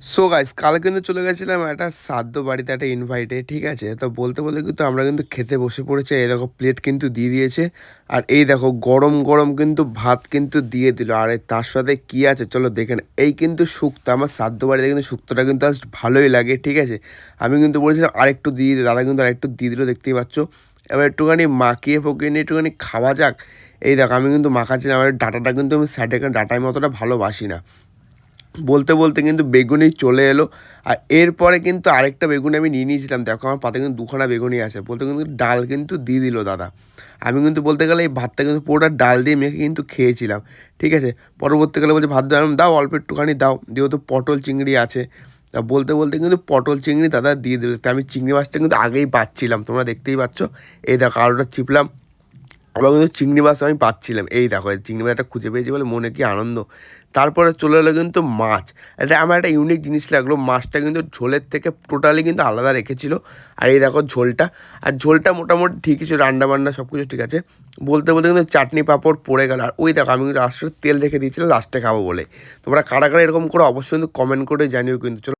So guys কাল কিন্তু চলে গেছিলাম একটা শ্রাদ্ধ বাড়িতে, একটা ইনভাইটে, ঠিক আছে? তো বলতে বলতে কিন্তু আমরা কিন্তু খেতে বসে পড়েছি। এই দেখো প্লেট কিন্তু দিয়ে দিয়েছে, আর এই দেখো গরম গরম কিন্তু ভাত কিন্তু দিয়ে দিল। আর তার সাথে কি আছে চলো দেখেন। এই কিন্তু শুক্তো, আমার শ্রাদ্ধ বাড়িতে কিন্তু শুক্তোটা কিন্তু আজ ভালোই লাগে, ঠিক আছে? আমি কিন্তু বলেছিলাম আরেকটু দিয়ে দিই, দাদা কিন্তু আরেকটু দিয়ে দিল, দেখতেই পাচ্ছ। এবার একটুখানি মাখিয়ে ফকিয়ে নিয়ে একটুখানি খাওয়া যাক। এই দেখো আমি কিন্তু মাখাচ্ছিলাম, আমার ডাটাটা কিন্তু আমি সাইডে, কারণ ডাটা আমি অতটা ভালোবাসি না। বলতে বলতে কিন্তু বেগুনি চলে এলো, আর এরপরে কিন্তু আরেকটা বেগুনি আমি নিয়ে নিয়েছিলাম। দেখো আমার পাতে কিন্তু দুখানা বেগুনি আছে। বলতে কিন্তু ডাল কিন্তু দিয়ে দিল দাদা। আমি কিন্তু বলতে গেলে এই ভাতটা কিন্তু পুরোটা ডাল দিয়ে মেখে কিন্তু খেয়েছিলাম, ঠিক আছে? পরবর্তীকালে বলছে ভাত দাও, দাও অল্প একটুখানি দাও, যেহেতু পটল চিংড়ি আছে। তা বলতে বলতে কিন্তু পটল চিংড়ি দাদা দিয়ে দিল। তা আমি চিংড়ি মাছটা কিন্তু আগেই পাচ্ছিলাম, তোমরা দেখতেই পাচ্ছ। এই দেখো আলুটা চিপলাম, আবার কিন্তু চিংড়ি মাছ আমি পাচ্ছিলাম। এই দেখো এই চিংড়ি মাছটা খুঁজে পেয়েছি বলে মনে কি আনন্দ। তারপরে চলে এলো কিন্তু মাছ। এটা আমার একটা ইউনিক জিনিস লাগলো, মাছটা কিন্তু ঝোলের থেকে টোটালি কিন্তু আলাদা রেখেছিল। আর এই দেখো ঝোলটা, আর ঝোলটা মোটামুটি ঠিকই ছিল, রান্না বান্না সব কিছু ঠিক আছে। বলতে বলতে কিন্তু চাটনি পাঁপড় পড়ে গেল। আর ওই দেখো আমি কিন্তু লাস্টে তেল রেখে দিয়েছিলাম লাস্টে খাবো বলে। তোমরা কারা কারা এরকম করে অবশ্যই কিন্তু কমেন্ট করে জানিও কিন্তু। চলো।